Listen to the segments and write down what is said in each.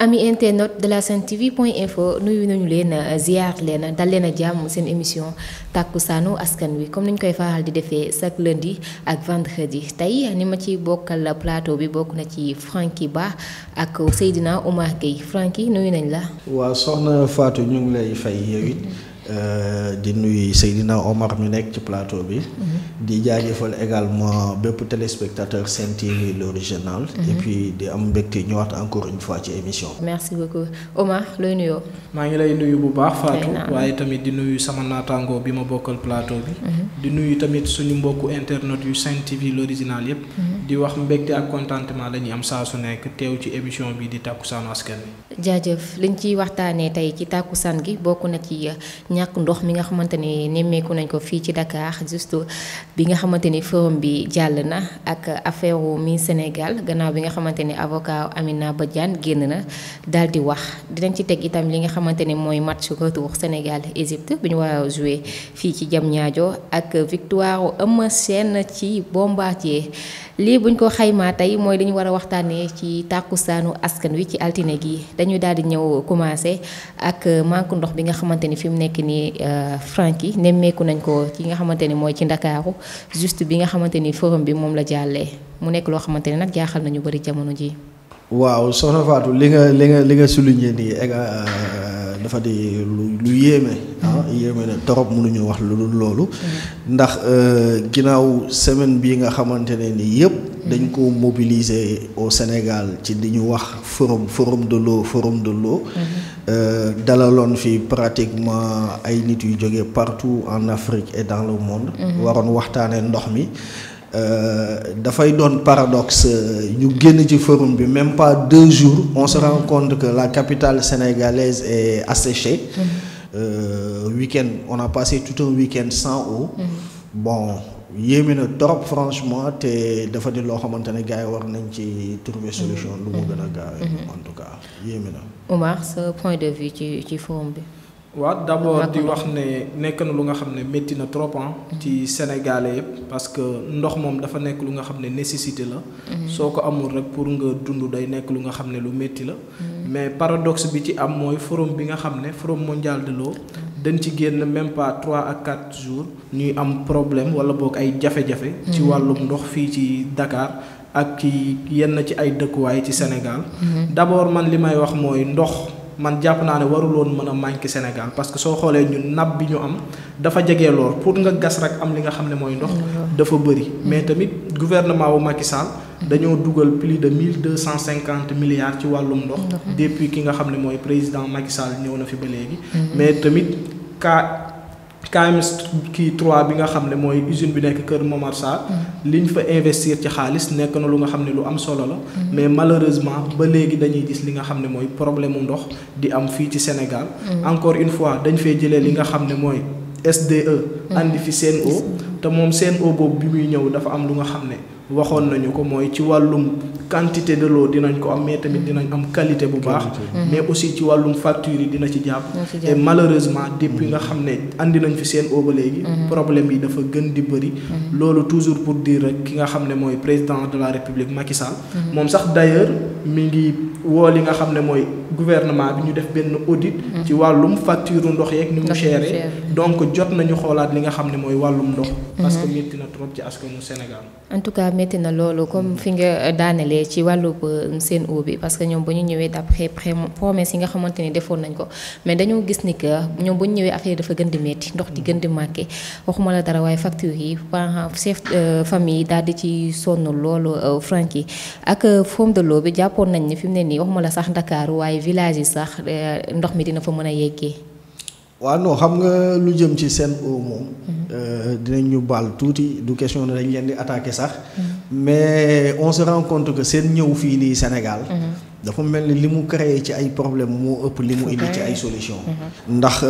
ami internet de la Sen TV point info nuyu nañu leen ziar leen dal leen a jàmm seen émission tàkkusaanu askan wi comme ni ñu koy faral di defee chaque lundi ak vendredi tey ni ma ci bokkal plateau bi bokk na ci Franky Ba ak Seydina Omar Gueye Franky nuyu nañ la. waaw soxna Fatou ñu ngi lay fay yow it di nuyu Seydina Omar mi nekk ci plateau bi. di jaajëfal également bépp téléspectateur Sen TV l'original. et puis di am mbégte ñëwaat encore une fois ci émission. merci beaucoup Omar looy nuyoo. maa ngi lay nuyu bu baax Fatou waaye tamit di nuyu sama naataango bi ma bokkal plateau bi. di nuyu tamit suñu mbokku internet yu Sen TV l'original yépp di wax mbégte ak contentement la ñuy am saa su nekk teew ci émission bi di tàkkusaanu askan wi. jaajëf liñ ciy waxtaanee tey ci tàkkusaan gi bokk na ci ñàkk ndox mi nga xamante ni nemmeeku nañ ko fii ci Dakar juste bi nga xamante ni forum bi jàll na ak affaire mi Sénégal gannaaw bi nga xamante ni avocat Amina Badiane génn na daal di wax dinañ ci teg itam li nga xamante ni mooy match retour Sénégal Égypte bi ñu war a joué fii ci Diamniadio ak victoire Eumeu Sène ci Bombardier lii buñ ko xaymaa tey mooy li ñu war a waxtaanee ci tàkkusaanu askan wi ci altine gi dañuy daal di ñëw commencé ak manque ndox bi nga xamante ni fi mu nekk nii Franky nemmeeku nañ ko ci nga xamante ni mooy ci Ndakaaru juste bi nga xamante ni forum bi moom la jàllee mu nekk loo xamante ni nag jaaxal nañu bari jamono ji. waaw soxna Fatou li nga souligné nii dafa di lu yéeme. yéeme na trop mënuñu wax lu dul loolu. ndax ginnaaw semaine bii nga xamante ne ni yëpp. dañ ko mobiliser au Sénégal ci di ñu wax forum de l'eau. dalaloon fi pratiquement ay nit yu jóge partout en Afrique et dans le monde. waroon waxtaanee ndox mi. dafay doon paradoxe ñu génn ci forum bi même pas 2 jours on se rend compte que la capitale sénégalaise est asséchée. Week-end on a passé tout un week-end sans eau. bon yéeme na trop franchement te dafa di loo xamante ne gars yi war nañ ci trouver solution lu mu gën a gaawee. en tout cas yéeme na. Omar sa point de vue ci forum bi. waaw d'abord di wax ne nekk na lu nga xam ne métti na trop ci Sénégalais yëpp parce que ndox moom dafa nekk lu nga xam ne nécessité la. soo ko amul rek pour nga dund day nekk lu nga xam ne lu métti la. mais paradoxe bi ci am mooy forum bi nga xam ne forum mondial de l'eau dañ ci génn même pas 3 à 4 jours ñuy am problème wala boog ay jafe-jafe. ci wàllum ndox fii ci Dakar ak ci yenn ci ay dëkkuwaay ci Sénégal. d'abord man li may wax mooy ndox. man jàpp naa ne waruloon mën a manqué Sénégal parce que soo xoolee ñun nappe bi ñu am dafa jege lool pour nga gas rek am li nga xam ne mooy ndox dafa bëri mais tamit gouvernement wu Macky Sall dañoo dugal plus de 1250 milliards ci wàllum ndox depuis ki nga xam ne mooy président Macky Sall ñëw na fi ba léegi mais tamit KMS kii 3 bi nga xam ne mooy usine bi nekk Kër Momar Sarr liñ fa investir ci xaalis nekk na lu nga xam ne lu am solo la mais malheureusement ba léegi dañuy gis li nga xam ne mooy problème mu ndox di am fii ci Sénégal encore une fois dañ fay jëlee li nga xam ne mooy SDE andi fi Sen'Eau te moom Sen'Eau boobu bi muy ñëw dafa am lu nga xam ne waxoon nañu ko mooy ci wàllum quantité de l'eau dinañ ko am mais tamit dinañ am qualité bu baax mais aussi ci wàllum facture yi dina ci jàpp et malheureusement depuis nga xam ne andi nañ fi Sen'Eau ba léegi problème yi dafa gën di bëri loolu toujours pour dire rek ki nga xam ne mooy président de la République Macky Sall moom sax d'ailleurs mi ngi woo li nga xam ne mooy gouvernement bi ñu def benn audit ci wàllum facture ndox yeeg ni mu chéré donc jot nañu xoolaat li nga xam ne mooy wàllum ndox parce que métti na trop ci askanu Sénégal. en tout cas métti na loolu comme fi nga daanelee ci wàllu Sen'Eau bi parce que ñoom ba ñu ñëwee d'après promesse yi nga xamante ni defoon nañ ko mais dañoo gis ni que ñoom ba ñu ñëwee affaire dafa gën di métti ndox di gën di manqué waxuma la dara waaye facture yi parents chef famille daal di ci sonn loolu Franky ak forum de l'eau bi jàppoon nañ ni fi mu ne nii waxuma la sax Ndakaaru waaye village yi sax ndox mi dina fa mën a yeggee. waaw non xam nga lu jëm ci Sen'Eau moom dinañ ñu baal tuuti du question ne dañ leen di attaquer sax mais on se rend compte que seen ñëw fii nii Sénégal dafa mel ni li mu créé ci ay problème moo ëpp li mu indi ci ay solution ndax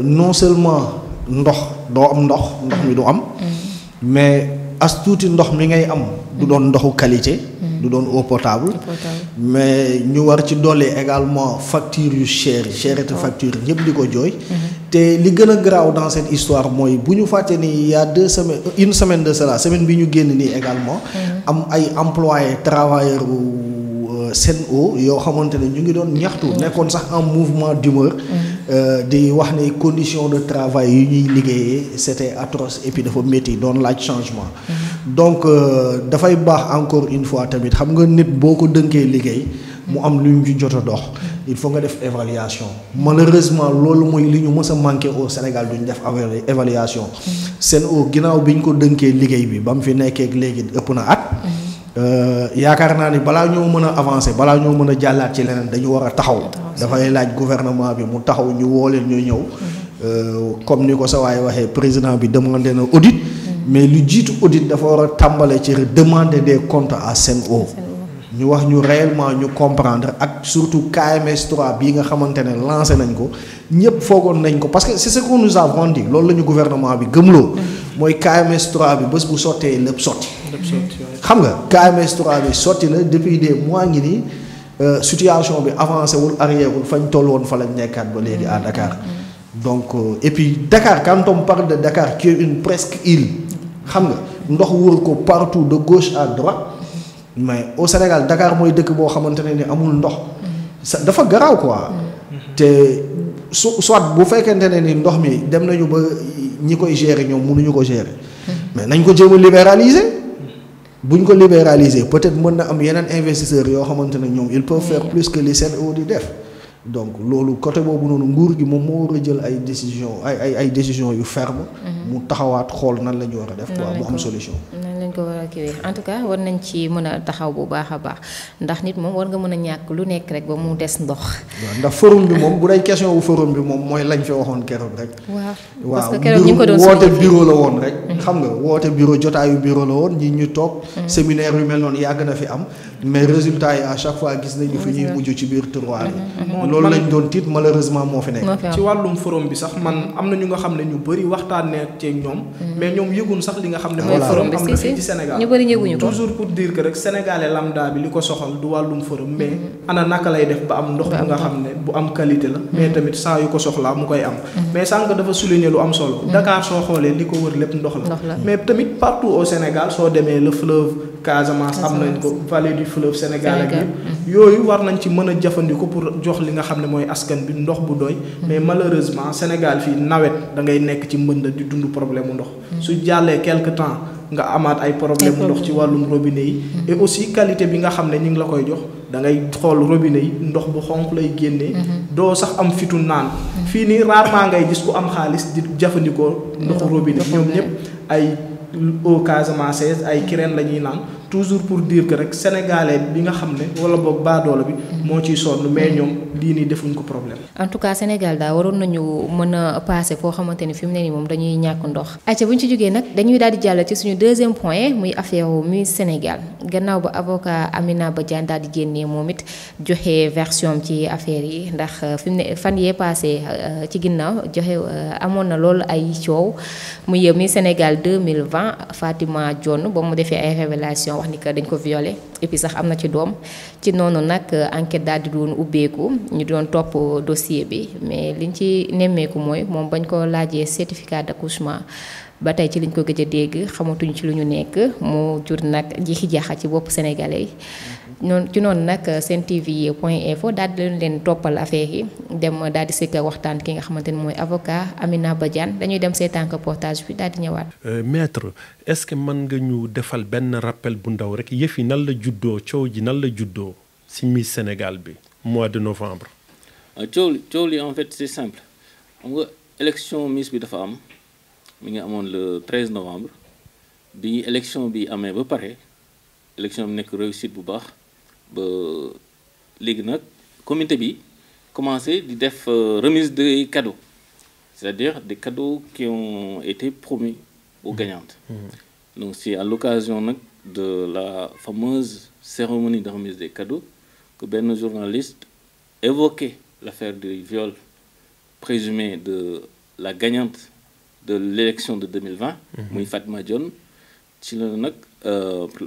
non seulement ndox doo am ndox mi du am mais as tuuti ndox mi ngay am du doon ndoxu qualité du doon eau potable mais ñu war ci dolli également facture yu cherté facture ñëpp di ko jooy te li gën a garaaw dans cette histoire mooy bu ñu fàtte ni il y a 2 semaines une semaine de cela semaine bi ñu génn nii également am ay employés travailleurs Sen'Eau yoo xamante ne ñu ngi doon ñaxtu nekkoon sax en mouvement d'humeur di wax ne conditions de travail yu ñuy liggéeyee c'était atroce et puis dafa métti doon laaj changement donc dafay baax encore une fois tamit xam nga nit boo ko dënkee liggéey mu am lu ñu ci jot a dox il faut nga def évaluation malheureusement loolu mooy li ñu mës a manqué au Sénégal duñ def évaluation Sen'Eau ginnaaw bi ñu ko dënkee liggéey bi ba mu fi nekkee léegi ëpp na at yaakaar naa ni balaa ñoo mën a avancer balaa ñoo mën a jàllaat ci leneen dañu war a taxaw dafay laaj gouvernement bi mu taxaw ñu woo leen ñu ñëw comme ni ko sa waay waxee président bi demandé na audit mais lu jiitu audit dafa war a tàmbale ci demander des comptes à Sen'Eau ñu wax ñu réellement ñu comprendre ak surtout KMS 3 bii nga xamante ne lancé nañ ko ñëpp foogoon nañ ko parce que c'est ce qu'on nous a vendu loolu la ñu gouvernement bi gëmloo mooy KMS 3 bi bés bu sottee lépp sotti xam nga KMS 3 bi sotti na depuis des mois ngi nii situation bi avancé wul arrière wul fañ toll woon fa lañ nekkaat ba léegi à Dakar donc et puis Dakar quand on parle de Dakar qui est une presque île xam nga ndox wër ko partout de gauche à droite mais au Sénégal Dakar mooy dëkk boo xamante ne ni amul ndox dafa garaaw quoi te soit bu fekkente ne ni ndox mi dem nañu ba ñi koy gérer ñoom mënuñu ko gérer mais nañ ko jéem a libéraliser buñ ko libéraliser peut-être mën na am yeneen investisseurs yoo xamante ne ñoom ils peuvent faire plus que li Sen'Eau di def donc loolu côté boobu noonu nguur gi moom moo war a jël ay décisions ay décisions yu ferme mu taxawaat xool nan la ñu war a def quoi mu am solution nan lañ ko war a kiiwee en tout cas war nañ ci mën a taxaw bu baax a baax ndax nit moom war nga mën a ñàkk lu nekk rek ba mu des ndox waaw ndax forum bi moom bu day question wu forum bi moom mooy lañ fi waxoon keroog rek waaw parce que keroog ñu ngi ko doon woote bureau la woon rek xam nga woote bureau jotaayu bureau la woon ñi ñu toog séminaire yu mel noonu yàgg na fi am mais résultat yi à chaque fois gis nañu fi ñuy mujj ci biir tiroir yi loolu lañ doon tiit malheureusement moo fi nekk ci wàllum forum bi sax man am na ñu nga xam ne ñu bëri waxtaanee ci ñoom mais ñoom yëgun sax li nga xam ne mooy forum am na fii ci Sénégal ñu bëri yëguñu ko toujours pour dire que rek sénégalais lambda bi li ko soxal du wàllum forum mais ana naka lay def ba am ndox bu nga xam ne bu am qualité la mais tamit saa yu ko soxlaa mu koy am mais sànq dafa souligner lu am solo Dakar soo xoolee li ko wër lépp ndox la mais tamit partout au Sénégal soo demee le fleuve Casamance am nañ ko vallée du fleuve Sénégal ak yooyu war nañ ci mën a jëfandiku pour jox li nga xam ne mooy askan bi ndox bu doy mais malheureusement Sénégal fii nawet da ngay nekk ci mbënd di dund problème mu ndox su jàllee quelque temps nga amaat ay problème mu ndox ci wàllum robinet yi et aussi qualité bi nga xam ne ñu ngi la koy jox da ngay xool robinet yi ndox bu xonq lay génnee doo sax am fitu naan fii nii rarement ngay gis ku am xaalis di jëfandikoo ndoxu robinet ñoom ñëpp ay eau Casamance ay kireen la ñuy naan toujours pour dire que rek sénégalais bi nga xam ne wala boog baadoola bi moo ciy sonn mais ñoom lii nii defuñ ko problème. en tout cas Sénégal daal waroon nañu mën a passé foo xamante ni fi mu ne nii moom dañuy ñàkk ndox. ayca bu ñu ci jógee nag dañuy daal di jàll ci suñu deuxième point muy affaire Miss Sénégal gannaaw ba avocat Amina Badiane daal di génnee moom it joxe version ci affaire yi ndax fi mu ne fan yee passé ci ginnaaw joxe amoon na loolu ay coow muy Miss Sénégal 2020 Fatima Dione ba mu defee ay révélation wax ni que dañ ko violé et puis sax am na ci doom ci noonu nag enquête daal di doon ubbeeku ñu doon topp dossier bi mais liñ ci nemmeeku mooy moom bañ ko laajee certificat d'accouchement ba tey ci liñ ko gëj a dégg xamatuñ ci lu ñu nekk mu jur nag jiixi jaaxa ci bopp sénégalais yi noonu ci noonu nag Sen TV point info daal di leen toppal affaire yi dem daal di sëkk waxtaan ki nga xamante ni mooy avocat Amina Badiane dañuy dem seetaan reportage bi daal di ñëwaat. maître est-ce que mën nga ñu defal benn rappel bu ndaw rek yëf yi nan la juddoo coow ji nan la juddoo ci Miss Sénégal bi mois de novembre. coow li en fait c'est simple xam nga élection Miss bi dafa am mi ngi amoon le 13 novembre bi élection bi amee ba pare élection bi nekk réussite bu baax ba léegi nag comité bi commencé di def remise de cadeaux c'est-à-dire des cadeaux qui ont été promis aux gagnantes. Donc c'est à l'occasion nag de la fameuse cérémonie de remise des cadeaux que benn journaliste évoquait l'affaire du viol présumé de la gagnante de l'élection de 2020 muy Fatima Dione ci la nag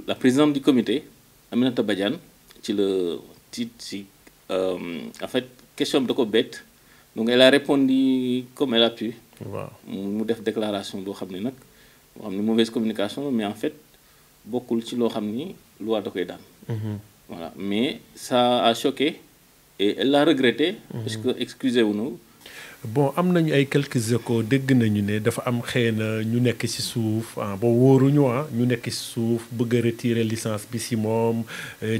la présidente du comité Aminata Badiane ci la ci en fait question bi da ko bett donc elle a répondu comme elle a pu. waaw mu def déclaration boo xam ne nag boo xam ne mauvaise communication mais en fait bokkul ci loo xam ni loi da koy daan. voilà mais ça a choqué et elle l'a regretté. parce que excusez-vous. bon am nañu ay quelques échos dégg nañu ne dafa am xëy na ñu nekk ci suuf ba wóoruñu ñu nekk ci suuf bëgg a retirer licence bi ci moom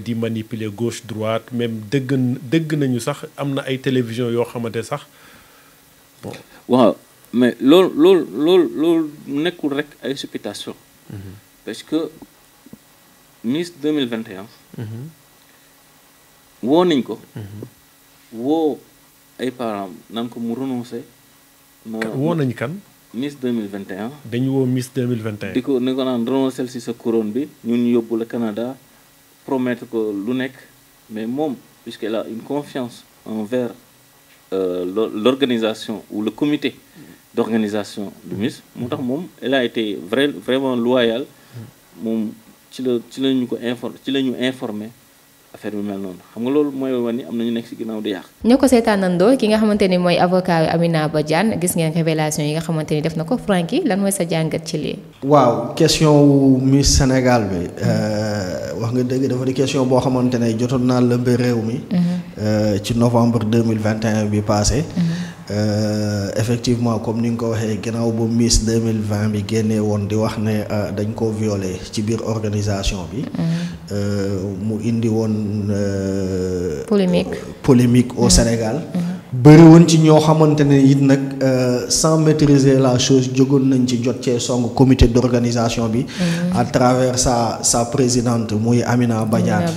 di manipuler gauche droite même dégg nañu sax am na ay télévision yoo xamante sax bon. waaw mais loolu nekkul rek ay supputation. parce que Miss 2021. woo nañ ko. woo ay parents naan ko mu renoncer. woo nañ kan. Miss 2021. dañu woo Miss 2021. di ko naan renoncer ci sa couronne bi ñun ñu yóbbu la Canada promettre ko lu nekk mais moom puisqu'elle a une confiance envers l'organisation ou le comité d'organisation du Miss moo tax moom elle a été vraiment loyale moom ci la ñu informé affaire bi mel noonu xam nga loolu mooy wane ni am na ñu nekk ci ginnaaw di yàq. ñoo ko seetaanandoo ki nga xamante ni mooy avocat Amina Badiane gis ngeen révélation yi nga xamante ni def na ko Franky lan mooy sa jàngat ci lii. waaw question wu Miss Sénégal bi wax nga dëgg dafa di question boo xamante ne jotoon naa lëmbe réew mi. ci novembre 2021 bi passé. Effectivement comme ni nga ko waxee ginnaaw ba Miss 2020 bi génnee woon di wax ne dañ ko violé ci biir organisation bi. mu indi woon. polémique au Sénégal. bëri woon ci ñoo xamante ne it nag sans maîtriser la chose jógoon nañ ci jot cee song comité d'organisation bi. à travers sa présidente muy Amina Badiane.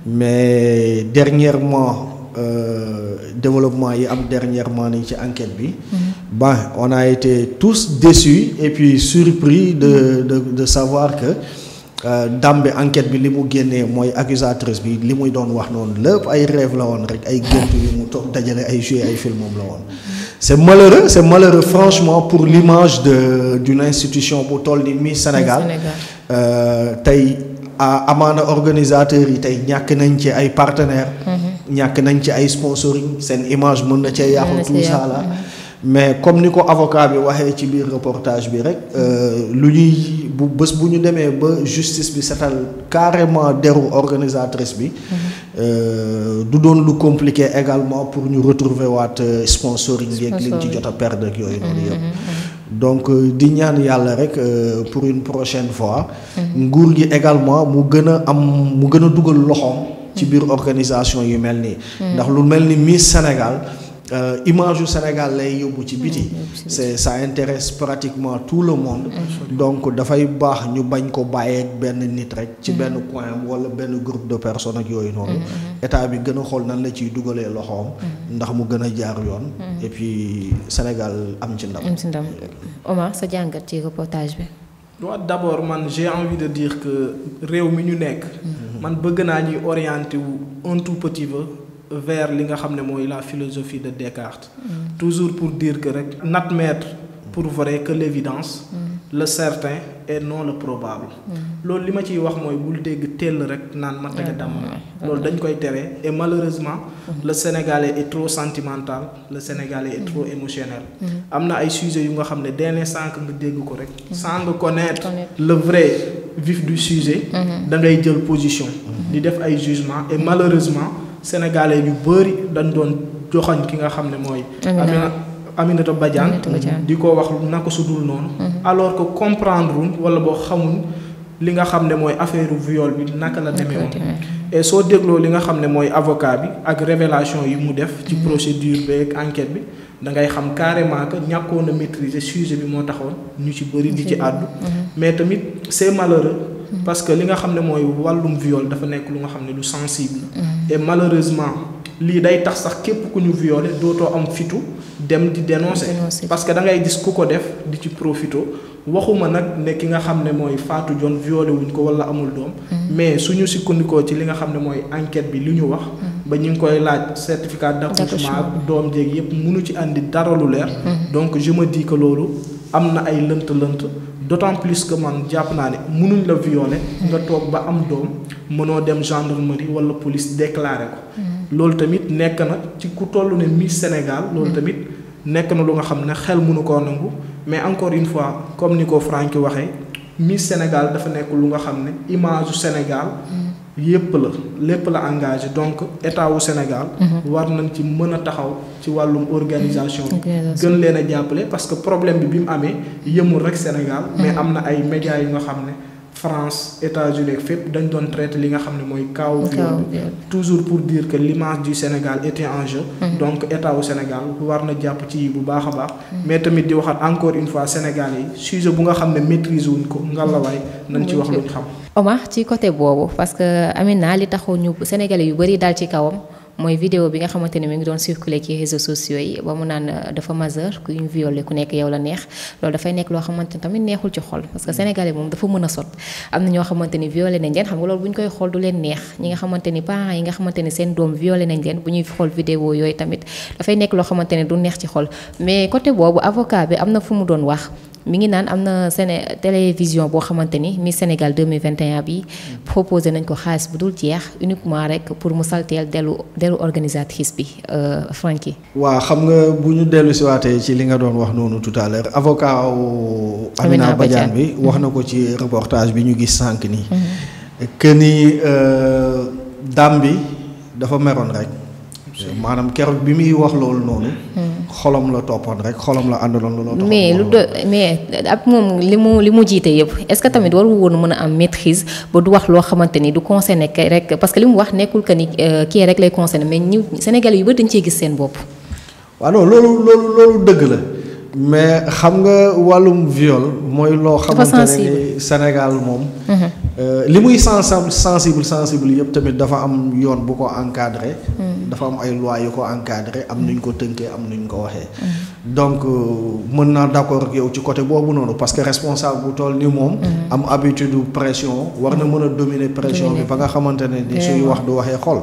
mais dernièrement. Développement yi am dernièrement nañ ci enquête bi. On a été tous déçus et puis surpris de savoir que dame bi enquête bi li mu génnee mooy accusatrice bi li muy doon wax noonu lépp ay rêve la woon rek ay gént yu mu toog dajale ay jouer ay film moom la woon. c'est malheureux franchement pour l'image d'une institution bu toll ni Miss Sénégal. tey amaana organisateurs yi tey ñàkk nañ ci ay partenaires. ñàkk nañ ci ay sponsoring seen image mën na cee yàqu tout ça là mais comme ni ko avocat bi waxee ci biir reportage bi rek lu ñuy bés bu ñu demee ba justice bi setal carrément deru organisatrice bi du doon lu compliqué également pour ñu retrouver waat sponsoring yeeg liñ ci jot a perdre ak yooyu noonu yëpp donc di ñaan yàlla rek pour une prochaine fois nguur gi également mu gën a dugal loxoom ci biir organisation yu mel nii ndax lu mel ni Miss Sénégal image yu Sénégal lay yóbbu ci biti ça intéresse pratiquement tout le monde donc dafay baax ñu bañ ko bàyyeek benn nit rek ci benn coin wala benn groupe de personnes ak yooyu noonu état bi gën a xool nan la ciy dugalee loxoom ndax mu gën a jaar yoon et puis Sénégal am ci ndam. Omar sa jàngat ci reportage bi. waaw d'abord man j'ai envie de dire que réew mi ñu nekk man bëgg naa ñuy orienter wu un tout petit peu vers li nga xam ne mooy la philosophie de Descartes toujours pour dire que rek n'admettre pour vrai que l'évidence le certain et non le probable loolu li ma ciy wax mooy bul dégg teel rek naan ma tege damm loolu dañ koy tere et malheureusement le Sénégalais est trop sentimental le Sénégalais est trop émotionnel am na ay sujets yu nga xam ne dès l'instant que nga dégg ko rek sans nga connaître le vrai vif du sujet da ngay jël position di def ay jugements et malheureusement Sénégalais yu bëri dañ doon joxañ ki nga xam ne mooy Aminata Badiane di ko wax naka su dul noonu alors que comprendre wala boo xamul li nga xam ne mooy affaire viol bi naka la demee woon et soo dégloo li nga xam ne mooy avocat bi ak révélation yi mu def ci procédure bi ak enquête bi da ngay xam carrément que ñàkkoon a maîtriser sujet bi moo taxoon ñu ci bëri di ci àddu mais tamit c'est malheureux parce que li nga xam ne mooy wàllum viol dafa nekk lu nga xam ne lu sensible et malheureusement lii day tax sax képp ku ñu violé dootoo am fitu dem di dénoncer parce que da ngay gis ku ko def di ci profito waxuma nag ne ki nga xam ne mooy Fatou Dione violé wuñ ko wala amul doom mais suñu sukkandikoo ci li nga xam ne mooy enquête bi li ñu wax ba ñu ngi koy laaj certificat d'accouchement ak doom jéeg yépp mënu ci andi dara lu leer donc je me dis que loolu am na ay lënt-lënt d'autant plus que man jàpp naa ne mënuñ la violer nga toog ba am doom mënoo dem gendarmerie wala police déclarer ko loolu tamit nekk na ci ku toll ne Miss Sénégal loolu tamit nekk na lu nga xam ne xel mënu koo nangu mais encore une fois comme ni ko Franky waxee Miss Sénégal dafa nekk lu nga xam ne image u Sénégal yépp la lépp la engagé donc état wu Sénégal war nañ ci mën a taxaw ci wàllum organisation gën leen a jàppale parce que problème bi mu amee yëmul rek Sénégal mais am na ay médias yu nga xam ne France États-Unis fépp dañ doon traité li nga xam ne mooy kaaw viol toujours pour dire que l'image du Sénégal était en jeu donc état wu Sénégal war na jàpp ci bu baax a baax mais tamit di waxaat encore une fois Sénégal yi sujet bu nga xam ne maîtrise wuñ ko ngalawaay nañ ci wax luñ xam Omar ci côté boobu parce que Amina li taxaw ñu Sénégalais yu bari daal ci kawam mooy vidéo bi nga xamante ne mi ngi doon circuler ci réseaux sociaux yi ba mu naan dafa majeur ku ñu violé ku nekk yow la neex loolu dafay nekk loo xamante ne tamit neexul ci xol parce que sénégalais moom dafa mën a sot am na ñoo xamante ni violé nañ leen xam nga loolu bu ñu koy xool du leen neex ñi nga xamante ni parents yi nga xamante ni seen doom violé nañ leen bu ñuy xool vidéo yooyu tamit dafay nekk loo xamante ne du neex ci xol mais côté boobu avocat bi am na fu mu doon wax mi ngi naan am na télévision boo xamante ni Miss Sénégal 2021 bi proposé nañ ko xaalis bu dul jeex uniquement rek pour mu salteel dellu organisatrice bi Franky. waaw xam nga bu ñu dellu si waatee ci li nga doon wax noonu tout à l'heure avocat wu Amina Badiane bi wax na ko ci reportage bi ñu gis sànq nii que ni dame bi dafa meroon rek maanaam keroog bi muy wax loolu noonu xolam la toppoon rek xolam la àndaloon loolu mais ab moom li mu jiite yëpp est-ce que tamit waru woon mën a am maîtrise ba du wax loo xamante ni du concerné rek parce que li mu wax nekkul que ni kii rek lay concerné mais ñu Sénégalais yu bari dañ cee gis seen bopp. waaw non loolu dëgg la mais xam nga wàllum viol mooy loo xamante ne Sénégal moom li muy sensible yëpp tamit dafa am yoon bu ko encadré dafa am ay loi yu ko encadré am nuñ ko tënkee am nuñ ko waxee donc mën naa d'accord ak yow ci côté boobu noonu parce que responsable bu toll ni moom am habitude pression war na mën a dominer pression bi ba nga xamante ne ni suy wax du waxee xol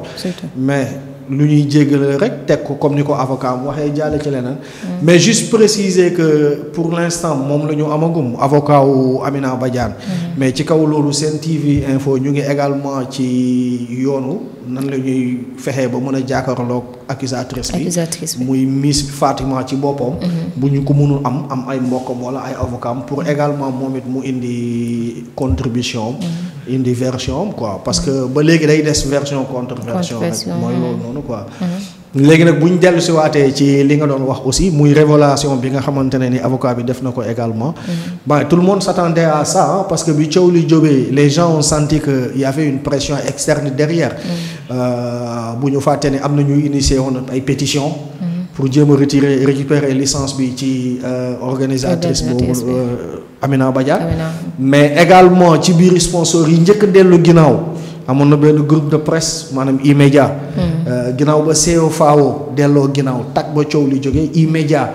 mais lu ñuy jéggale rek teg ko comme ni ko avocat am waxee jàlle ci leneen mais juste préciser que pour l'instant moom la ñu amagum avocat wu Amina Badiane mais ci kaw loolu Sen TV Info ñu ngi également ci yoonu nan la ñuy fexee ba mën a jàkkaarloog accusatrice bi muy Miss Fatima ci boppam bu ñu ko mënul am ay mbokkam wala ay avocat am pour également moom it mu indi contribution indi version quoi parce que ba léegi day des version contre version rek mooy loolu noonu quoi léegi nag bu ñu dellu si waatee ci li nga doon wax aussi muy révélation bi nga xamante ne ni avocat bi def na ko également tout le monde s'attendait à ça parce que bi coow li jógee les gens ont senti que y avait une pression externe derrière bu ñu fàtte ne am na ñuy initié woon ay pétition pour jéem a récupérer licence bi ci organisatrice boobu Amina Badiane mais également ci biir sponsor yi njëkk dellu ginnaaw amoon na benn groupe de presse maanaam E-Media ginnaaw ba CEO FAO delloo ginnaaw tak ba coow li jógee E-Media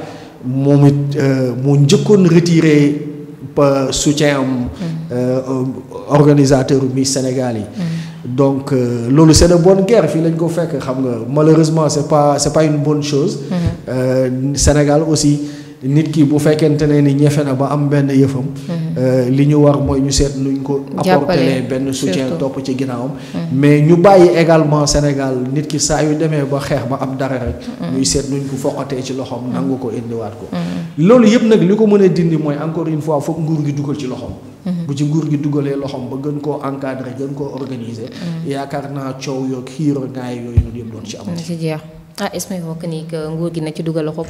moom it moo njëkkoon retiré soutien am organisateur Miss Sénégal yi donc loolu c'est de bonne guerre fii lañ ko fekk xam nga malheureusement c'est pas une bonne chose Sénégal aussi nit ki bu fekkente ne ni ñefe na ba am benn yëfam li ñu war mooy ñu seet nuñ ko apporter benn soutien topp ci ginnaawam mais ñu bàyyi également Sénégal nit ki saa yu demee ba xeex ba am dara rek ñuy seet nuñ ko foqatee ci loxoom nangu ko indiwaat ko loolu yëpp nag li ko mën a dindi mooy encore une fois foog nguur gi dugal ci loxoom bu ci nguur gi dugalee loxoom ba gën koo encadrer gën koo organiser yaakaar naa coow yoog xiiro ngaay yooyu noonu yëpp doon ci am espérons que ni que nguur gi na ci dugal loxoom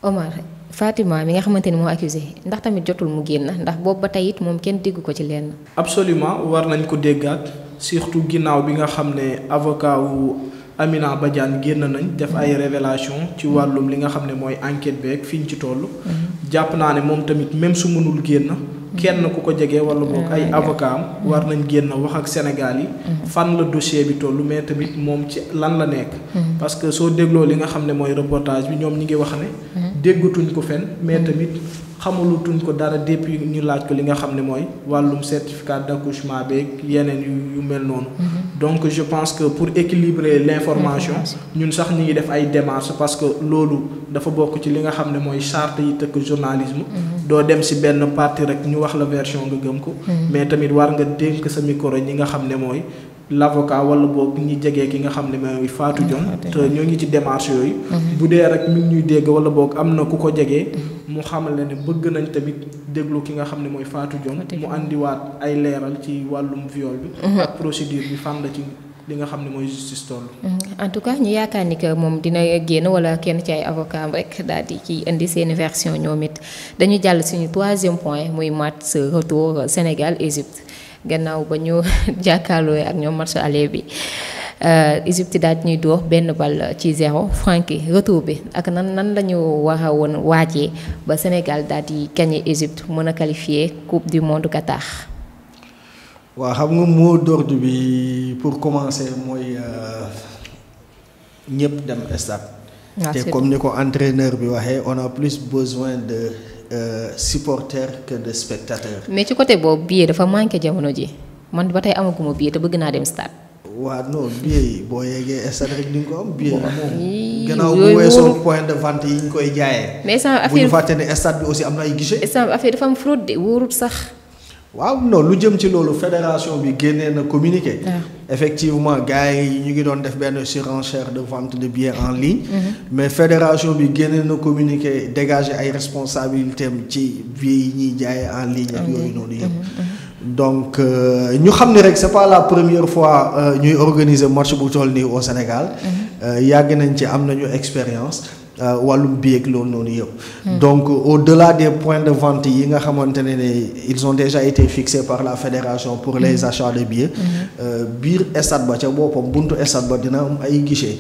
Omar Fatima mi nga xamante ni moo accusé ndax tamit jotul mu génn ndax boobu ba tey it moom kenn dégg ko ci lenn. absolument war nañ ko déggaat surtout ginnaaw bi nga xam ne avocat wu Amina Badiane génn nañ def ay révélation ci wàllum li nga xam ne mooy enquête beeg fi ñu ci toll. jàpp naa ne moom tamit même su mënul génn. kenn ku ko jege wala boog ay avocat am war nañ génn wax ak Sénégal yi fan la dossier bi toll mais tamit moom ci lan la nekk parce que soo dégloo li nga xam ne mooy reportage bi ñoom ñi ngi wax ne déggatuñ ko fenn mais tamit xamalutuñ ko dara depuis ñu laaj ko li nga xam ne mooy wàllum certificat d'accouchement beeg yeneen yu mel noonu donc je pense que pour équilibrer l'information ñun sax ñi ngi def ay démarches parce que loolu dafa bokk ci li nga xam ne mooy charte yi tëkk journalisme doo dem ci benn parti rek ñu wax la version nga gëm ko mais tamit war nga dénk sa micro ñi nga xam ne mooy l'avocat wala boog ñi jegee ki nga xam ne mooy Fatou Dione te ñoo ngi ci démarche yooyu bu dee rek mi ngi ñuy dégg wala boog am na ku ko jegee mu xamal ne bëgg nañ tamit déglu ki nga xam ne mooy Fatou Dione mu andiwaat ay leeral ci wàllum viol bi ak procédure bi fan la ci li nga xam ne mooy justice toll. En tout cas ñu yaakaar ni que moom dina génn wala kenn ci ay avocat am rek daal di ci indi seeni version ñoom it dañu jàll suñu 3e point muy match retour Sénégal Égypte gannaaw ba ñu jàkkaarloo ak ñoom match aller bi Égypte daal di ñuy dóor benn bal ci 0 Francky retour bi ak nan la ñu war a woon waajee ba Sénégal daal di gagné Égypte mën a qualifier coupe du monde Qatar. waaw xam nga mot d'ordre bi pour commencer mooy ñëpp dem stade. te comme ni ko entraîneur bi waxee on a plus besoin de supporters que de spectateurs. mais ci côté boobu billet dafa manqué jamono ji man ba tey amaguma billet te bëgg naa dem stade. waaw non billet yi boo yeggee stade rek di nga ko am billet yi moom. gannaaw bu weesoo point de vente yi ñu koy jaayee. mais sama affaire bu ñu fàtte ne stade bi aussi am na ay guichet. sama affaire dafa am fraude de wóorut sax. waaw non lu jëm ci loolu fédération bi génnee na communiqué. effectivement gars yi ñu ngi doon def benn surenchère de vente de billets en ligne. mais fédération bi génnee na communiqué dégager ay responsabilités am ci billets yi ñuy jaayee en ligne ak yooyu noonu yëpp. donc ñu xam ni rek c'est pas la première fois ñuy organiser match bu toll nii au Sénégal. yàgg nañ ci am nañu expérience. wàllum billet ak loolu noonu yëpp. donc au-delà des points de vente yi nga xamante ne ils ont déjà été fixés par la fédération pour les achats de billets. biir stade ba ca boppam buntu stade ba dina am ay guichet.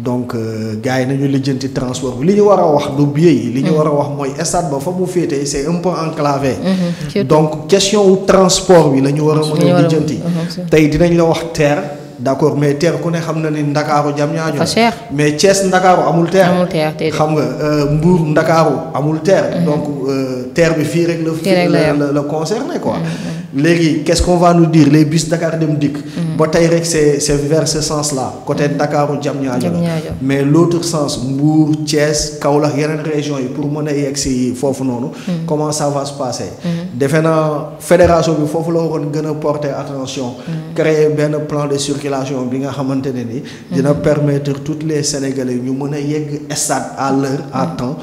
donc gars yi nañu lijjanti transport bi li ñu war a wax du billet yi. li ñu war a wax mooy stade ba fa mu féetee c'est un peu enclavé. donc question wu transport bi la ñu war a mën a lijjanti. tey dinañ la wax TER. d'accord mais TER ku ne xam na ni Ndakaaru Diamniadio mais Thiès Ndakaaru amul TER. xam nga Mbour Ndakaaru amul TER. donc TER bi fii rek la concerné quoi. léegi qu'est-ce qu'on va nous dire les bus Dakar Dem Dikk. ba tey rek c'est vers ce sens là côté Ndakaaru Diamniadio mais l'autre sens Mbour Thiès Kaolack yeneen régions yi pour mën a yegg si foofu noonu. comment ça va se passer. defe naa fédération bi foofu la waroon gën a porter attention. créer benn plan de circulation bi nga xamante ne ni dina permettre toutes les Sénégalais ñu mën a yegg stade à l'heure à temps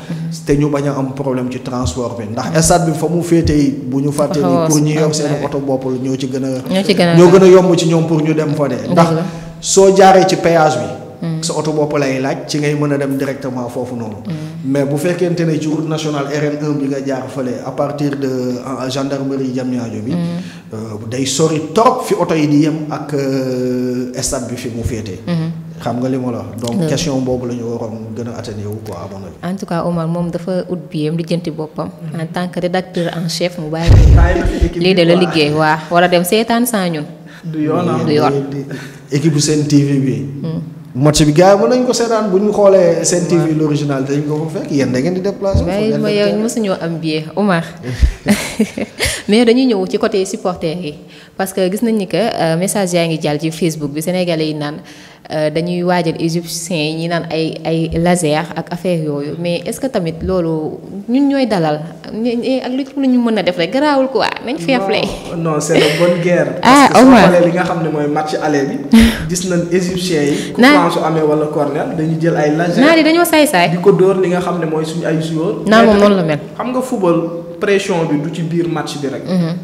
te ñu bañ a am problème ci transport bi ndax stade bi fa mu féetee bu ñu fàtte ni pour ñu yor seen oto bopp ñoo ci gën a yomb ci ñoom pour ñu dem fa de ndax soo jaaree ci péage bi sa oto bopp lay laaj ci ngay mën a dem directement foofu noonu mais bu fekkente ne ci route nationale RN1 bi nga jaar fële à partir de gendarmerie Diamniadio bi day sori trop fi oto yi di yem ak stade bi fi mu féetee xam nga li ma la wax donc question boobu la ñu waroon gën a atténuer wu quoi amoon na en tout cas Omar moom dafa ut biyam lijjanti boppam en tant que rédacteur en chef mu bàyyi lii de la liggéey waa war a dem seetaan sans ñun du yoon équipe bu Sen TV bi match bi gars yi mën nañu ko seetaan bu ñu xoolee Sen TV l'original dañ ko fa fekk yéen da ngeen di déplacer. waaye ma yow mosuñoo am billet Omar mais dañuy ñëw ci côté supporters yi parce que gis nañ ni que message yaa ngi jàll ci Facebook bi sénégalais yi naan dañuy waajal égyptiens yi ñi naan ay laser ak affaire yooyu mais est-ce que tamit loolu ñun ñooy dalal ak lu ñu mën a def rek garaawul quoi nañ feefle. non c'est la bonne guerre. ah parce que soo xoolee li nga xam ne mooy match aller bi gis nañ égyptiens yi. coup su amee wala corner dañuy jël ay laser. naa di dañoo saay-saay. di ko dóor li nga xam ne mooy suñu ay joueurs. naa moom noonu la mel. xam nga football pression bi du ci biir match bi rek.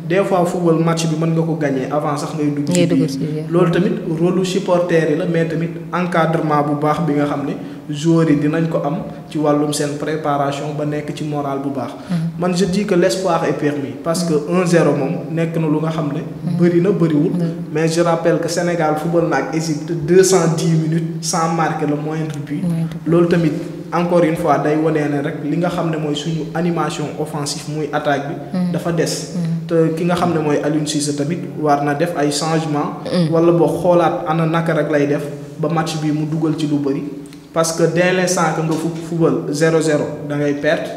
des fois football match bi mën nga ko gagner avant sax ngay dugg ci biir loolu tamit rôle supporter yi la mais tamit encadrement bu baax bi nga xam ne joueurs yi dinañ ko am ci wàllum seen préparation ba nekk ci moral bu baax. man je dis que l'espoir est permis parce que 1-0 moom nekk na lu nga xam ne. bëri na bëriwul. mais je rappelle que Sénégal football na ak Égypte 210 minutes sans marquer le moindre but. loolu tamit encore une fois day wonee ne rek li nga xam ne mooy suñu animation offensive muy attaque bi. dafa des. te ki nga xam ne mooy Aliou Cissé tamit war na def ay changements. wala boo xoolaat ana naka rek lay def ba match bi mu dugal ci lu bëri. parce que dès l'instant que nga football 0-0 da ngay perdre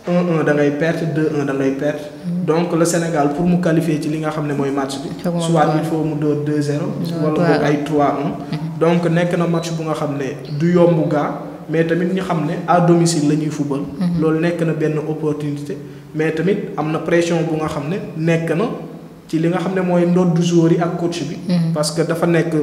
1-1 da ngay perdre 2-1 da ngay perdre. donc le Sénégal pour mu qualifier ci li nga xam ne mooy match bi. soit il faut mu door 2-0. wala boog ay 3-1. donc nekk na match bu nga xam ne du yomb gaa mais tamit ñu xam ne à domicile la ñuy football. loolu nekk na benn opportunité mais tamit am na pression bu nga xam ne nekk na ci li nga xam ne mooy ndodd joueur yi ak coach bi. parce que dafa nekk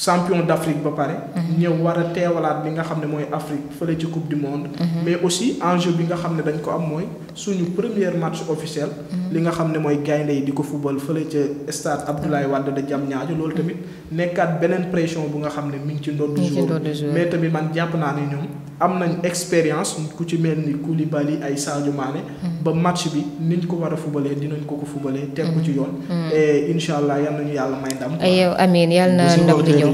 champion d'Afrique ba pare. ñëw war a teewalaat li nga xam ne mooy Afrique fële ci coupe du monde. mais aussi enjeu bi nga xam ne dañ ko am mooy suñu premier match officiel. li nga xam ne mooy gaynde yi di ko football fële ca stade Abdoulaye Wade de Diamniadio loolu tamit nekkaat beneen pression bu nga xam ne mi ngi ci ndoddu joueur mais tamit man jàpp naa ne ñoom am nañ expérience ku ci mel ni Koulibaly ay Sadio Mané. ba match bi niñ ko war a fubalee dinañ ko fubalee teg ko ci yoon. et incha allah yal nañu yàlla may ndam. yow amiin yal na ndam di ñëw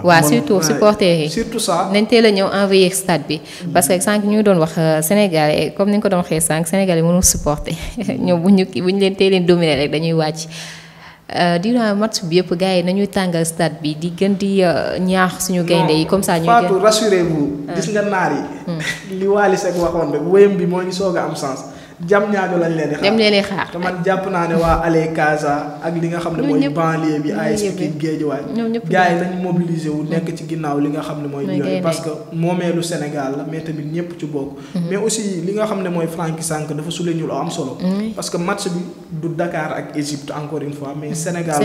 waaw surtout supporters yi. surtout ça nañ teel a ñëw envoyer stade bi. parce que sànq ñu doon wax Sénégal comme ni nga ko doon waxee sànq Sénégal yi mënul supporter ñoom bu ñu leen teeleen dominer rek dañuy wàcc. durant match bi yëpp gars yi nañuy tàngal stade bi di gën di ñaax suñu gaynde yi comme ça. ñu Fatou rassurez-vous gis nga naar yi. li Wally Seck waxoon rek wéyam bi moo ngi soog a am sens. Diamniadio lañ leen di xaar dem leen di xaar te man jàpp naa ne waa Allez Casa ak li nga xam ne mooy banlieue bi AS Pikine Guédiawaye gars yi nañ mobiliser wu nekk ci ginnaaw li nga xam ne mooy yooyu parce que moomeelu Sénégal la mais tamit ñëpp ci bokk mais aussi li nga xam ne mooy Franky sànq dafa souligner lu am solo parce que match bi du Dakar ak Égypte encore une fois mais Sénégal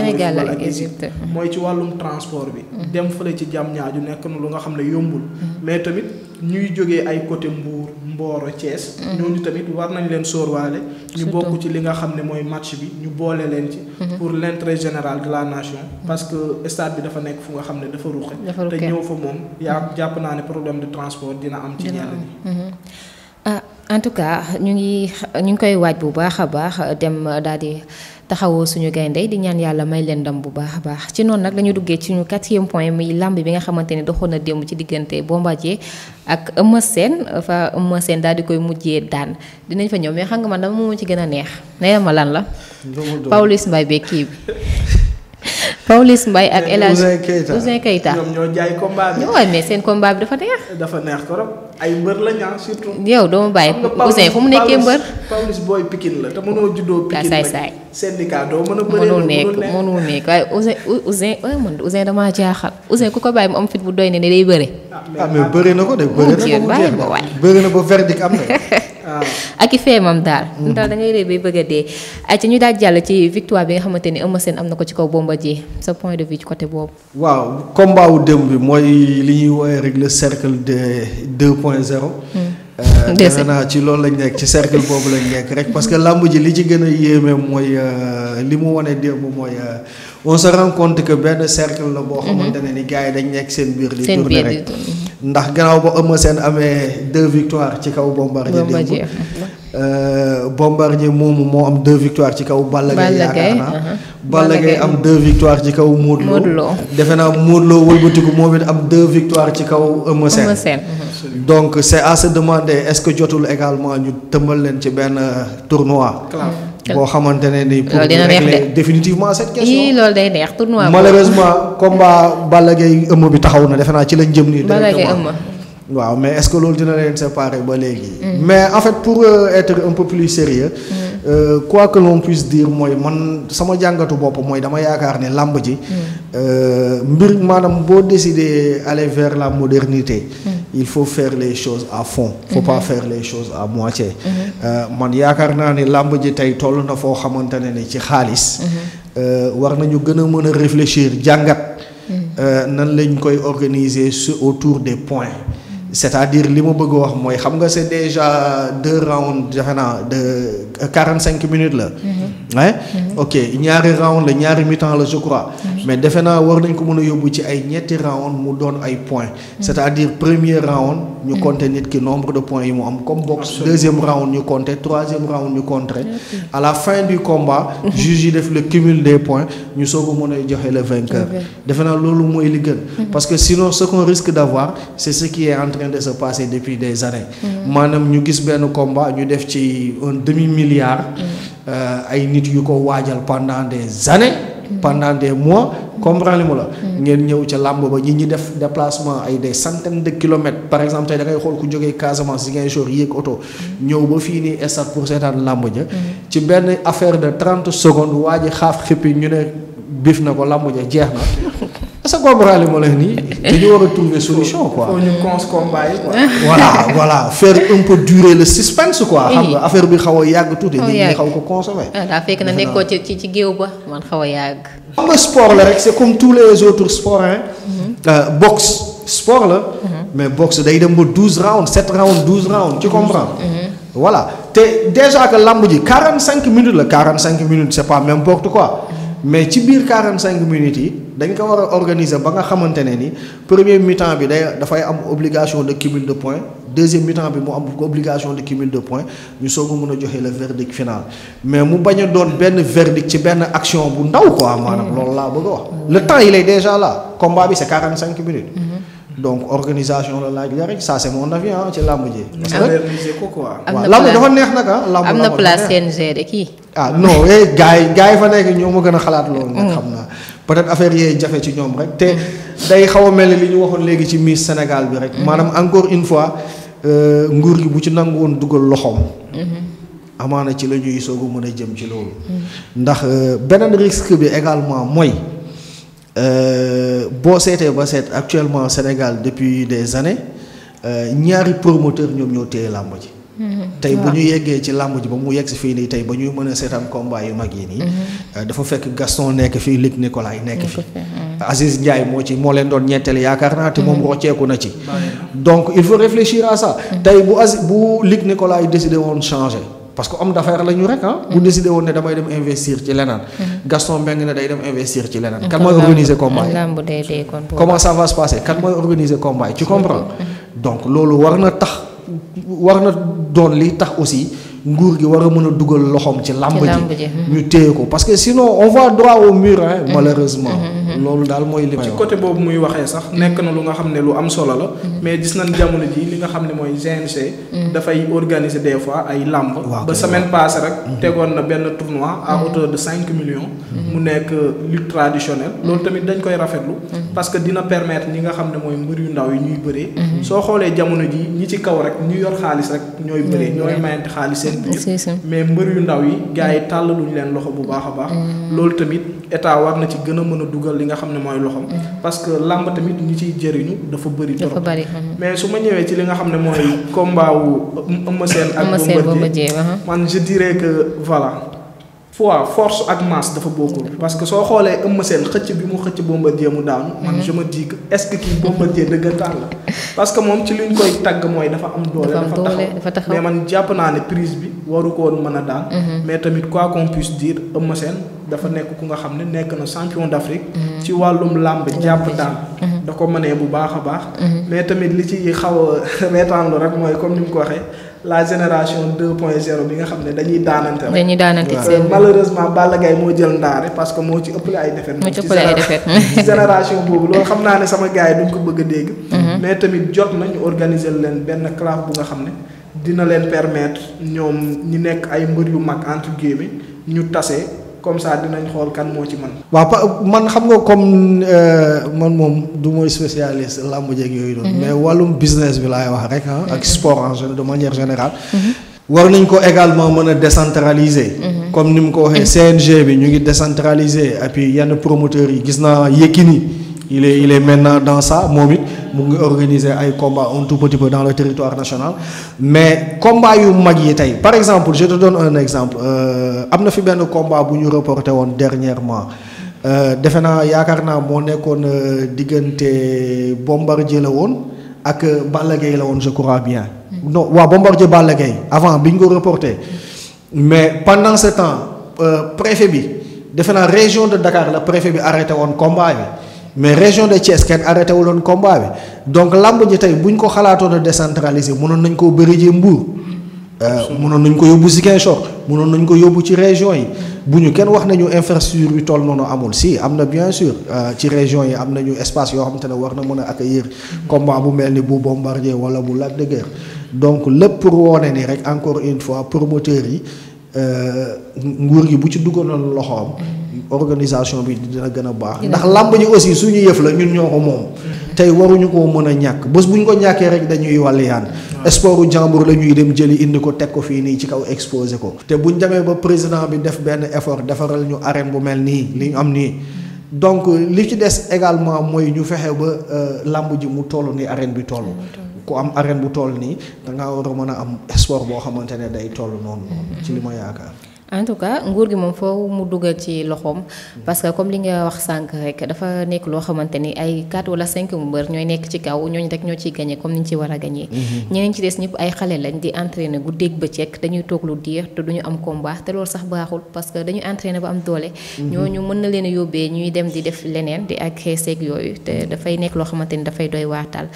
ak Égypte mooy ci wàllum transport bi dem fële ci Diamniadio nekk na lu nga xam ne yombul mais tamit ñuy jógee ay côté Mbour Mboro Thiès ñooñu tamit war nañ leen sóorwaale ñu bokk ci li nga xam ne mooy match bi ñu boole leen ci pour l'intérêt général de la nation parce que stade bi dafa nekk fu nga xam ne dafa ruxe te ñëw fa moom yaa jàpp naa ne problème de transport dina am ci ñenn ñi en tout cas ñu ngi koy waaj bu baax a baax dem daal di taxawoo suñu gaynde di ñaan yàlla may leen ndam bu baax a baax ci noonu nag lañu duggee ci ñu 4e point muy lamb bi nga xamante ni doxoon na démb ci diggante Bombardier ak Eumeu Sène fa Eumeu Sène daal di koy mujjee daan dinañ fa ñëw mais xam nga man dama moo ci gën a neex nee na ma lan la Pawlish Mbaye beeg kii bi Pawlish Mbaye ak El Hadj Ouzin Keita ñoom ñoo jaay combat bi. waaye mais seen combat bi dafa neex. dafa neex trop ay mbër la ñaa surtout. yow doo ma bàyyi Ouzin fu mu nekkee mbër. Pawlish booy Pikine la te mënoo juddoo Pikine saay saay syndicat doo mën a bëree mënul nekk waaye Ouzin damaa jaaxal Ouzin ku ko bàyyi mu am fit bu doy ne day bëre. mais bëri na ko de bëri na ba verdict am na. ak i feemam daal. daal da ngay rëy bay bëgg a dee. ay ci ñu daal jàll ci victoire bi nga xamante ni Eumeu Sène am na ko ci kaw Bombardier sa point de vue ci côté boobu. waaw combat wu démb bi mooy li ñuy woowee rek le cercle de 2.0. defe naa ci loolu lañ nekk ci cercle boobu lañ nekk rek parce que làmb ji li ci gën a yéeme mooy li mu wane démb mooy on se rend compte que benn cercle la boo xamante ne ni gars yi dañ nekk seen biir. di tourner rek ndax gannaaw ba Eumeu Sène amee 2 victoires ci kaw Bombardier démb. Bombardier moomu moo am 2 victoires ci kaw Balla Gaye yaakaar naa Balla Gaye am 2 victoires ci kaw Modou Lo defe naa Modou Lo wëlbatiku moom it am 2 victoires ci kaw Eumeu Sène donc c'est à se demander est-ce que jotul également ñu tëmbal leen ci benn tournoi boo xamante ne ni pour régler définitivement cette question loolu day neex tournoi malheureusement combat Balla Gaye Eumeu bi taxaw na defe naa ci lañ jëm nii directement waaw mais est-ce que loolu dina leen séparer ba léegi. mais en fait pour être un peu plus sérieux quoi que l'on puisse dire mooy man sama jàngatu bopp mooy dama yaakaar ne làmb ji. mbir maanaam boo décider aller vers la modernité. il faut faire les choses à fond. faut pas faire les choses à moitié. man yaakaar naa ne làmb ji tey toll na foo xamante ne ni ci xaalis. war nañu gën a mën a réfléchir jàngat. nan lañ koy organiser autour des points. c'est-à-dire li ma bëgg wax mooy xam nga c'est déjà 2 rounds defe naa de 45 minutes la. ok ñaari round la ñaari mi-temps la je crois. mais defe naa war nañ ko mën a yóbbu ci ay ñetti round mu doon ay points. c'est-à-dire premier round. ñu compter nit ki nombre de points yi mu am comme boxe. deuxième round ñu compter troisième round ñu compter. à la fin du combat. juge yi def le cumul des points ñu soog a mën a joxe le vainqueur. defe naa loolu mooy li gën. parce que sinon ce qu'on risque d'avoir c'est ce qui est en train de se passer depuis des années. maanaam ñu gis benn combat ñu def ci un demi-milliard. ay nit yu ko waajal pendant des années. pendant des mois comprendre li mu la. ngeen ñëw ca làmb ba ñi def déplacement ay des centaines de kilomètres par exemple tey da ngay xool ku jógee Casamance Ziguinchor yéeg oto. ñëw ba fii nii stade pour seetaan làmb ja. ci benn affaire de 30 secondes waa ji xaaf xippi ñu ne bif na ko làmb ja jeex na. est-ce que comprendre li ma lay nii dañu war a trouver solution quoi. faut ñu cons combat yi quoi. voilà faire un peu durer le suspense quoi. xam nga affaire bi xaw a yàgg tuuti. nit ñi xaw ko consommer. daa fekk na nekkoo ci géew ba man xaw a yàgg. xam nga sport la rek c'est comme tous les autres sports hein. Boxe sport la. mais boxe day dem ba 12 rounds 7 rounds 12 rounds tu comprends. voilà te déjà que lamb ji 45 minutes la 45 minutes c'est pas n'importe quoi. mais ci biir 45 minutes yi dañ ko war a organiser ba nga xamante ne ni premier mi-temps bi dafay am obligation de cumul de points deuxième mi-temps bi mu am obligation de cumul de points ñu soog a mën a joxe le verdict final mais mu bañ a doon benn verdict ci benn action bu ndaw quoi maanaam loolu laa bëgg a wax. le temps il est déjà là combat bi c'est 45 minutes. donc organisation la laaj la rek ça c'est mon avis ci làmb ji. parce que moderniser ko quoi. làmb dafa neex nag ah. am na place CNG de kii. non gars yi fa nekk ñoo ma gën a xalaat loolu nag xam naa peut-être affaire yee jafe ci ñoom rek te day xaw a mel ni li ñu waxoon léegi ci Miss Sénégal bi rek maanaam encore une fois nguur gi bu ci nangu woon dugal loxoom. amaana ci la ñuy soog a mën a jëm ci loolu. ndax beneen risque bi également mooy. boo seetee ba seet actuellement Sénégal depuis des années ñaari promoteur ñoom ñoo téye làmb ji. tey bu ñu yeggee ci làmb ji ba mu yegg si fii nii tey ba ñuy mën a seetaan combat yu mag yi nii. dafa fekk Gaston nekk fii Luc Nicolaï nekk fii. Aziz Ndiaye moo leen doon ñetteel yaakaar naa te moom rocceeku na ci. donc il faut réfléchir à ça. tey bu Luc Nicolaï décidé woon changer. parce que homme d'affaires la ñu rek bu décidé woon ne damay dem investir ci leneen. Gaston Mbengue ne day dem investir ci leneen. kan mooy organiser combat yi comment ça va se passer kan mooy organiser combat yi tu comprends. donc loolu war na doon li tax aussi nguur gi war a mën a dugal loxoom ci làmb ji ñu téye ko parce que sinon on va droit au mur malheureusement. loolu daal mooy li may wax ci côté boobu muy waxee sax nekk na lu nga xam ne lu am solo la. mais gis nañ jamono ji li nga xam ne mooy GNC. dafay organiser des fois ay làmb. ba semaine passée rek. tegoon na benn tournoi à hauteur de 5 millions. mu nekk lutte traditionnelle. loolu tamit dañ koy rafetlu. parce que dina permettre ñi nga xam ne mooy mbër yu ndaw yi ñuy bëree. soo xoolee jamono ji ñi ci kaw rek ñu yor xaalis rek ñooy bëree ñooy mayante xaalis seen biir. mais mbër yu ndaw yi gars yi tàllaluñu leen loxo bu baax a baax. loolu tamit état war na ci gën a mën a dugal li nga xam ne mooy loxom parce que làmb tamit ñi ciy jëriñu dafa bëri trop. mais su ma ñëwee ci li nga xam ne mooy combat wu Eumeu Sène ak Bombardier man je dirais que voilà force ak masse dafa bokkul parce que soo xoolee Eumeu Sène xëcc bi mu xëcc Bombardier mu daanu man je me dis que est-ce que kii Bombardier dëggantaan la parce que moom ci li ñu koy tagg mooy dafa am doole dafa taxaw mais man jàpp naa ne prise bi waru ko woon mën a daan mais tamit quoi qu'on puisse dire Eumeu Sène dafa nekk ku nga xam ne nekk na champion d'Afrique ci wàllum làmb jàpp daan da ko mënee bu baax a baax mais tamit li ci xaw a reetaanlu rek mooy comme ni mu ko waxee la génération 2.0 bi nga xam ne dañuy daanante rek malheureusement Balla Gaye moo jël ndaare parce que moo ci ëppale ay défaite ci génération boobu loolu xam naa ne sama gars yi duñ ko bëgg a dégg mais tamit jot na ñu organiser leen benn classe bu nga xam ne dina leen permettre ñoom ñi nekk ay mbër yu mag entre guillemets ñu tase comme ça dinañ xool kan moo ci man waaw man xam nga comme man moom du mooy spécialiste làmb jeeg yooyu doon mais wàllum business bi laay wax rek ak sport en de manière générale war nañ ko également mën a décentraliser comme ni mu ko waxee CNG bi ñu ngi décentraliser et puis yenn promoteurs yi gis naa Yékini il est maintenant dans ça moom it mu ngi organiser ay combats un tout petit peu dans le territoire national mais combat yu mag yi tey par exemple je te donne un exemple am na fi benn combat bu ñu reporté woon dernièrement defe naa yaakaar naa moo nekkoon diggante Bombardier la woon ak Balla Gaye la woon je crois bien non waaw Bombardier Balla Gaye avant bi ñu ko reporté mais pendant ce temps préfet bi defe naa région de Dakar la préfet bi arrêté woon combat bi mais région de Thiès kenn arrêté wuloon combat bi donc làmb ji tey bu ñu ko xalaatoon a décentraliser mënoon nañ koo bëri jee Mbour mënoon nañ ko yóbbu Ziguinchor mënoon nañ ko yóbbu ci région yi bu ñu kenn wax nañu infrastructure bi toll noonu amul si am na bien sûr ci région yi am nañu espace yoo xamante ne war na mën a accueillir combat bu mel ni bu Bombardier wala bu Lac de Guiers donc lépp pour woone ni rek encore une fois promoteurs yi nguur gi bu ci duggaloon loxoom organisation bi dina gën a baax ndax làmb ji aussi suñu yëf la ñun ñoo ko moom tey waruñu koo mën a ñàkk bés bu ñu ko ñàkkee rek dañuy wàlliyaan sportu jàmbur la ñuy dem jëli indi ko teg ko fii nii ci kaw exposé ko te buñ demee ba président bi def benn effort defaral ñu arène bu mel nii li ñu am nii donc li ci des également mooy ñu fexe ba làmb ji mu toll ni arène bi toll. ku am arène bu toll nii da ngaa war a mën a am sport boo xamante ne day toll noonu ci li ma yaakaar. en tout cas nguur gi moom foofu mu dugal ci loxoom parce que comme li nga wax sànq rek dafa nekk loo xamante ni ay 4 wala 5 mbër ñooy nekk ci kaw ñooñu rek ñoo ciy gagné comme ni ñu ci war a gagné. ñeneen ci des ñëpp ay xale lañ di entraîné guddeeg bëccëg dañuy toog lu diir te duñu am combat te loolu sax baaxul parce que dañuy entraîné ba am doole. ñooñu mën na leen a yóbbee ñuy dem di def leneen di ak xeeseeg yooyu te dafay nekk loo xamante ni dafay doy waartal.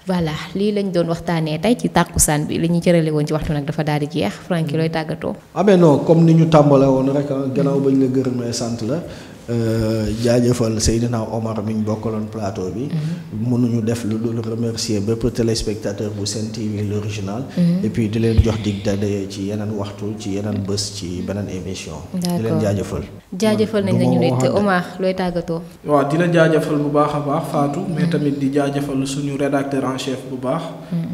voilà lii lañ doon waxtaanee tey ci tàkkusaan bi li ñu cërale woon ci waxtu nag dafa daal di jeex Franky looy tàggatoo. ah mais non comme ni ñu tàmbale woon rek gannaaw bañ la gërëmee sant la jaajëfal Seydina Omar mi ñu bokkaloon plateau bi. mënuñu def lu dul remercier bépp téléspectateur bu Sen TV l'original. et puis di leen jox dig daje ci yeneen waxtu ci yeneen bés ci beneen émission. di leen jaajëfal. jaajëfal nañ la ñu nit Omar looy tàggatoo. waaw di la jaajëfal bu baax a baax Fatou mais tamit di jaajëfal suñu rédacteur en chef bu baax.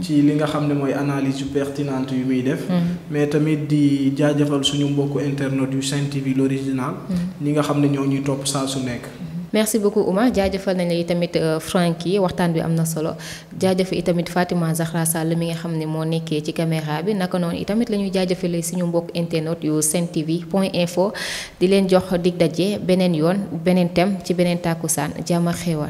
ci li nga xam ne mooy analyse yu pertinente yu muy def. mais tamit di jaajëfal suñu mbokku internet yu Sen TV l'original. ñi nga xam ne ñoo ñuy topp saa su nekk. merci beaucoup Oumar jaajëfal nañ la itamit Franky waxtaan bi am na solo jaajëfal itamit Fatima Zahra Sall mi nga xam ne moo nekkee ci caméra bi naka noonu itamit la ñuy jaajëfalee suñu mbokk internet yu sentv.info di leen jox dig daje beneen yoon beneen thème ci beneen tàkkusaan jàmm ak xéewal